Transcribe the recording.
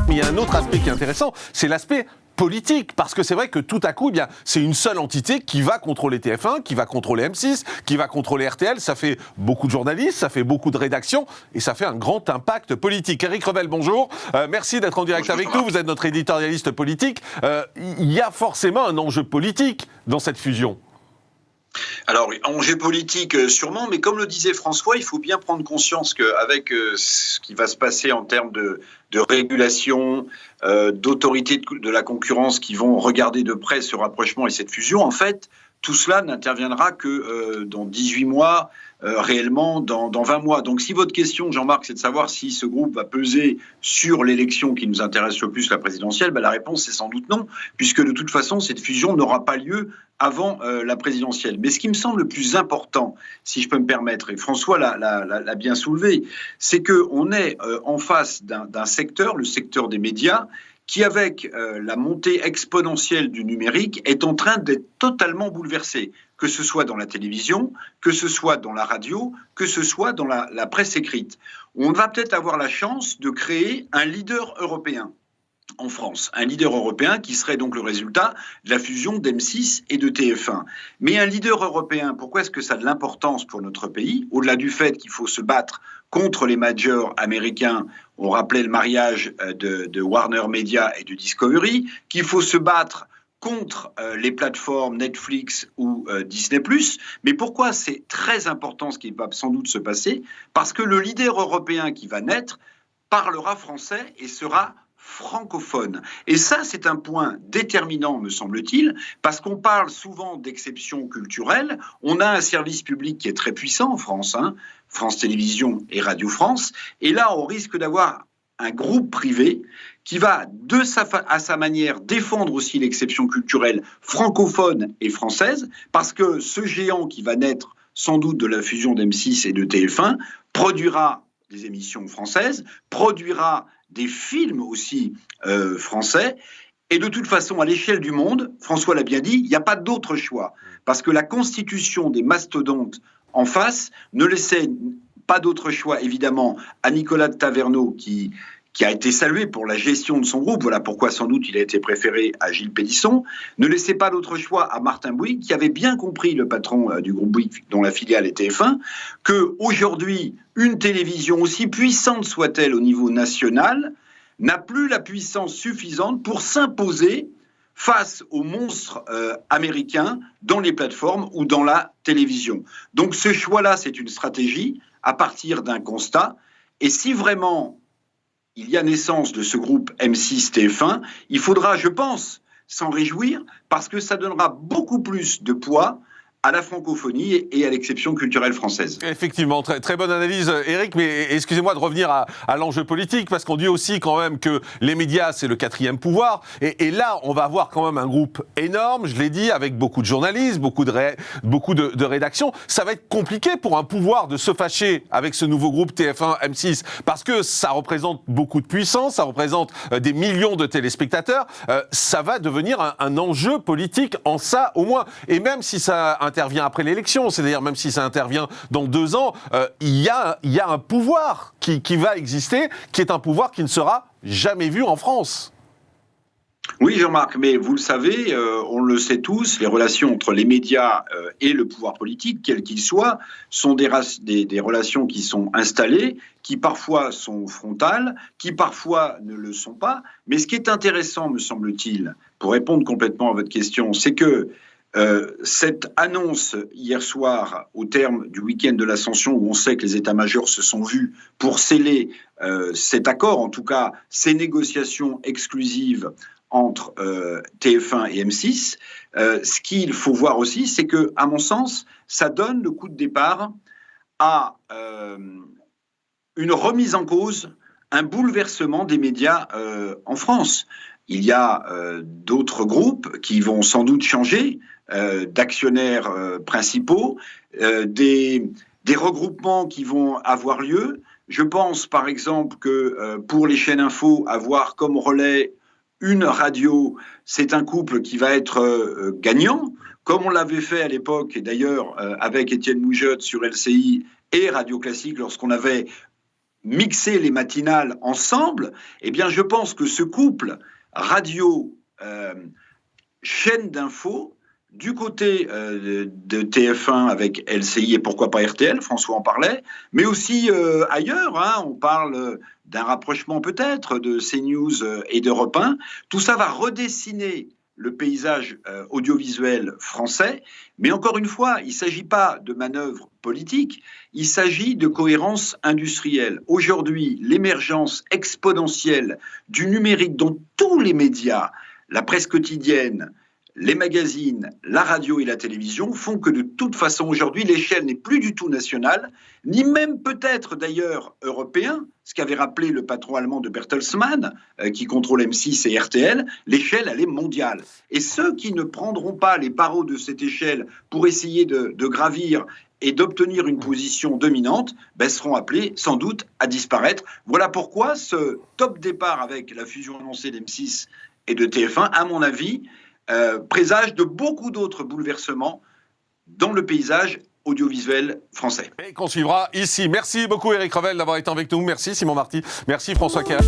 mais il y a un autre aspect qui est intéressant, c'est l'aspect politique, parce que c'est vrai que tout à coup, eh bien, c'est une seule entité qui va contrôler TF1, qui va contrôler M6, qui va contrôler RTL, ça fait beaucoup de journalistes, ça fait beaucoup de rédactions, et ça fait un grand impact politique. Éric Revel, bonjour, merci d'être en direct avec nous, vous êtes notre éditorialiste politique. Il y a forcément un enjeu politique dans cette fusion. Alors, enjeu politique sûrement, mais comme le disait François, il faut bien prendre conscience qu'avec ce qui va se passer en termes de régulation, d'autorité de la concurrence qui vont regarder de près ce rapprochement et cette fusion, en fait, tout cela n'interviendra que dans 18 mois, réellement dans 20 mois. Donc si votre question, Jean-Marc, c'est de savoir si ce groupe va peser sur l'élection qui nous intéresse le plus, la présidentielle, la réponse c'est sans doute non, puisque de toute façon, cette fusion n'aura pas lieu avant la présidentielle. Mais ce qui me semble le plus important, si je peux me permettre, et François l'a bien soulevé, c'est qu'on est en face d'un secteur, le secteur des médias, qui, avec la montée exponentielle du numérique, est en train d'être totalement bouleversé, que ce soit dans la télévision, que ce soit dans la radio, que ce soit dans la presse écrite. On va peut-être avoir la chance de créer un leader européen en France, un leader européen qui serait donc le résultat de la fusion d'M6 et de TF1. Mais un leader européen, pourquoi est-ce que ça a de l'importance pour notre pays, au-delà du fait qu'il faut se battre contre les majors américains, on rappelait le mariage de Warner Media et de Discovery, qu'il faut se battre contre les plateformes Netflix ou Disney+. Mais pourquoi c'est très important ce qui va sans doute se passer? Parce que le leader européen qui va naître parlera français et sera francophone. Et ça, c'est un point déterminant, me semble-t-il, parce qu'on parle souvent d'exception culturelle. On a un service public qui est très puissant en France, France Télévisions et Radio France. Et là, on risque d'avoir un groupe privé qui va, à sa manière, défendre aussi l'exception culturelle francophone et française, parce que ce géant qui va naître sans doute de la fusion d'M6 et de TF1 produira des émissions françaises, produira des films aussi français. Et de toute façon, à l'échelle du monde, François l'a bien dit, il n'y a pas d'autre choix. Parce que la constitution des mastodontes en face ne laissait pas d'autre choix, évidemment, à Nicolas de Taverneau, qui a été salué pour la gestion de son groupe, voilà pourquoi sans doute il a été préféré à Gilles Pélisson, ne laissait pas d'autre choix à Martin Bouygues, qui avait bien compris, le patron du groupe Bouygues, dont la filiale est TF1, qu'aujourd'hui, une télévision, aussi puissante soit-elle au niveau national, n'a plus la puissance suffisante pour s'imposer face aux monstres américains dans les plateformes ou dans la télévision. Donc ce choix-là, c'est une stratégie à partir d'un constat, et si vraiment il y a naissance de ce groupe M6-TF1, il faudra, je pense, s'en réjouir parce que ça donnera beaucoup plus de poids à la francophonie et à l'exception culturelle française. Effectivement, très bonne analyse, Éric, mais excusez-moi de revenir à l'enjeu politique, parce qu'on dit aussi quand même que les médias, c'est le quatrième pouvoir, et là, on va avoir quand même un groupe énorme, je l'ai dit, avec beaucoup de journalistes, beaucoup de rédactions. Ça va être compliqué pour un pouvoir de se fâcher avec ce nouveau groupe TF1, M6, parce que ça représente beaucoup de puissance, ça représente des millions de téléspectateurs, ça va devenir un enjeu politique en ça au moins, et même si ça intervient après l'élection, c'est-à-dire même si ça intervient dans 2 ans, il y a un pouvoir qui va exister, qui est un pouvoir qui ne sera jamais vu en France. Oui, Jean-Marc, mais vous le savez, on le sait tous, les relations entre les médias et le pouvoir politique, quel qu'il soit, sont des relations qui sont installées, qui parfois sont frontales, qui parfois ne le sont pas. Mais ce qui est intéressant, me semble-t-il, pour répondre complètement à votre question, c'est que cette annonce hier soir au terme du week-end de l'Ascension, où on sait que les états-majors se sont vus pour sceller cet accord, en tout cas ces négociations exclusives entre TF1 et M6, ce qu'il faut voir aussi, c'est que, à mon sens, ça donne le coup de départ à une remise en cause, un bouleversement des médias en France. Il y a d'autres groupes qui vont sans doute changer d'actionnaires principaux, des regroupements qui vont avoir lieu. Je pense par exemple que pour les chaînes info, avoir comme relais une radio, c'est un couple qui va être gagnant, comme on l'avait fait à l'époque, et d'ailleurs avec Étienne Moujotte sur LCI et Radio Classique, lorsqu'on avait mixer les matinales ensemble, eh bien, je pense que ce couple radio, chaîne d'infos, du côté de TF1 avec LCI et pourquoi pas RTL, François en parlait, mais aussi ailleurs, hein, on parle d'un rapprochement peut-être de CNews et d'Europe 1. Tout ça va redessiner le paysage audiovisuel français, mais encore une fois, il ne s'agit pas de manœuvre politique, il s'agit de cohérence industrielle. Aujourd'hui, l'émergence exponentielle du numérique dans tous les médias, la presse quotidienne, les magazines, la radio et la télévision font que de toute façon aujourd'hui l'échelle n'est plus du tout nationale, ni même peut-être d'ailleurs européen, ce qu'avait rappelé le patron allemand de Bertelsmann, qui contrôle M6 et RTL, l'échelle elle est mondiale. Et ceux qui ne prendront pas les barreaux de cette échelle pour essayer de gravir et d'obtenir une position dominante, seront appelés sans doute à disparaître. Voilà pourquoi ce top départ avec la fusion annoncée d'M6 et de TF1, à mon avis, présage de beaucoup d'autres bouleversements dans le paysage audiovisuel français. Et qu'on suivra ici. Merci beaucoup Éric Revel d'avoir été avec nous. Merci Simon Marty. Merci François Kéa.